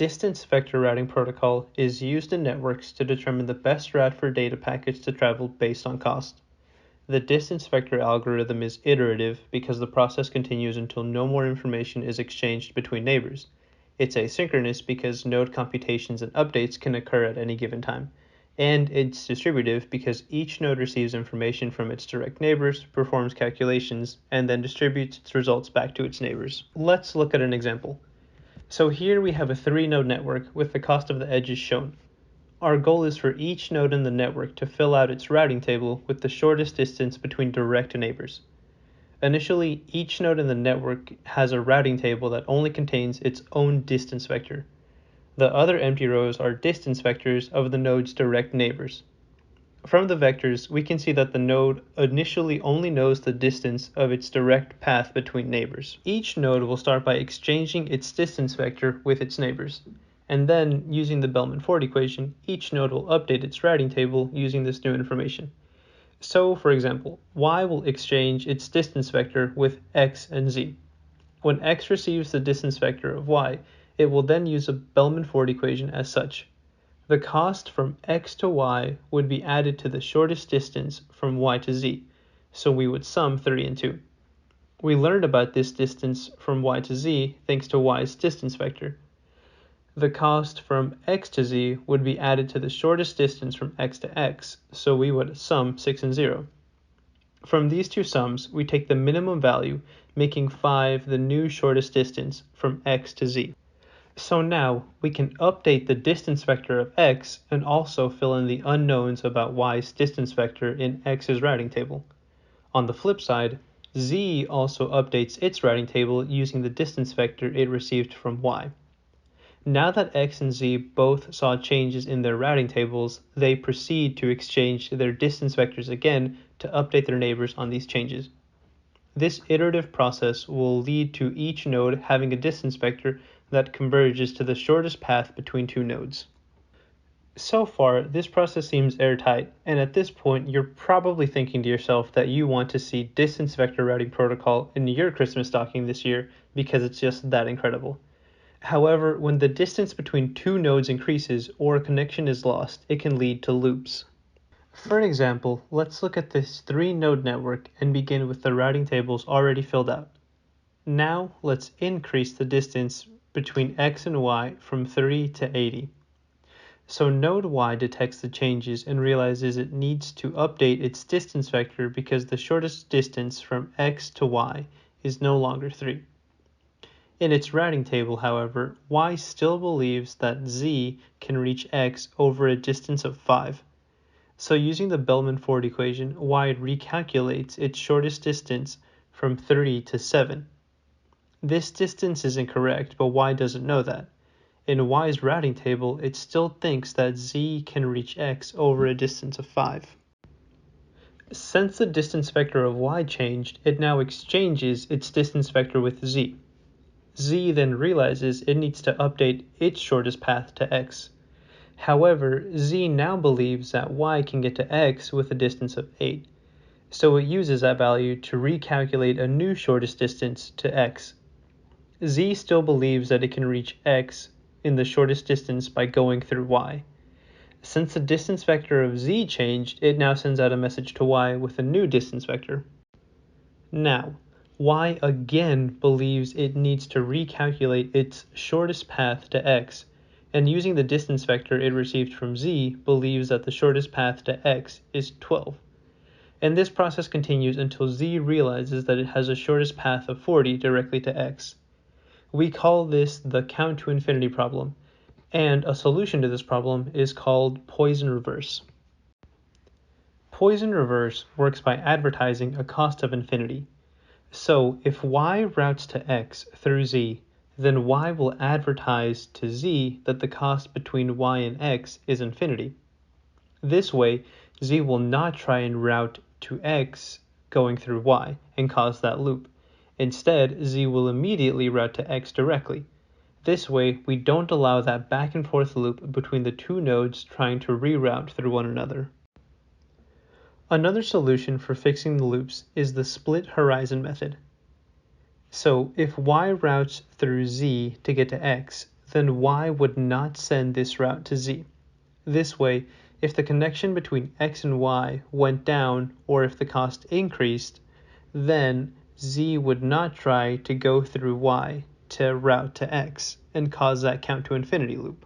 Distance vector routing protocol is used in networks to determine the best route for data packets to travel based on cost. The distance vector algorithm is iterative because the process continues until no more information is exchanged between neighbors. It's asynchronous because node computations and updates can occur at any given time. And it's distributive because each node receives information from its direct neighbors, performs calculations, and then distributes its results back to its neighbors. Let's look at an example. So here we have a 3-node network with the cost of the edges shown. Our goal is for each node in the network to fill out its routing table with the shortest distance between direct neighbors. Initially, each node in the network has a routing table that only contains its own distance vector. The other empty rows are distance vectors of the node's direct neighbors. From the vectors, we can see that the node initially only knows the distance of its direct path between neighbors. Each node will start by exchanging its distance vector with its neighbors. And then, using the Bellman-Ford equation, each node will update its routing table using this new information. So, for example, y will exchange its distance vector with x and z. When x receives the distance vector of y, it will then use a Bellman-Ford equation as such. The cost from x to y would be added to the shortest distance from y to z, so we would sum 3 and 2. We learned about this distance from y to z thanks to y's distance vector. The cost from x to z would be added to the shortest distance from x to x, so we would sum 6 and 0. From these two sums, we take the minimum value, making 5 the new shortest distance from x to z. So now we can update the distance vector of x and also fill in the unknowns about y's distance vector in x's routing table. On the flip side, z also updates its routing table using the distance vector it received from y. Now that x and z both saw changes in their routing tables, they proceed to exchange their distance vectors again to update their neighbors on these changes. This iterative process will lead to each node having a distance vector that converges to the shortest path between two nodes. So far, this process seems airtight, and at this point, you're probably thinking to yourself that you want to see distance vector routing protocol in your Christmas stocking this year because it's just that incredible. However, when the distance between two nodes increases or a connection is lost, it can lead to loops. For an example, let's look at this 3-node network and begin with the routing tables already filled out. Now, let's increase the distance between x and y from 3 to 80. So node y detects the changes and realizes it needs to update its distance vector because the shortest distance from x to y is no longer 3. In its routing table, however, y still believes that z can reach x over a distance of 5. So using the Bellman-Ford equation, y recalculates its shortest distance from 3 to 7. This distance is incorrect, but y doesn't know that. In y's routing table, it still thinks that z can reach x over a distance of 5. Since the distance vector of y changed, it now exchanges its distance vector with z. Z then realizes it needs to update its shortest path to x. However, z now believes that y can get to x with a distance of 8, so it uses that value to recalculate a new shortest distance to x. Z still believes that it can reach x in the shortest distance by going through y. Since the distance vector of z changed, it now sends out a message to y with a new distance vector. Now, y again believes it needs to recalculate its shortest path to x, and using the distance vector it received from z, believes that the shortest path to x is 12. And this process continues until z realizes that it has a shortest path of 40 directly to x. We call this the count to infinity problem, and a solution to this problem is called Poisson reverse. Poisson reverse works by advertising a cost of infinity. So if y routes to x through z, then y will advertise to z that the cost between y and x is infinity. This way, z will not try and route to x going through y and cause that loop. Instead, z will immediately route to x directly. This way, we don't allow that back and forth loop between the two nodes trying to reroute through one another. Another solution for fixing the loops is the split horizon method. So if y routes through z to get to x, then y would not send this route to z. This way, if the connection between x and y went down or if the cost increased, then z would not try to go through y to route to x and cause that count to infinity loop.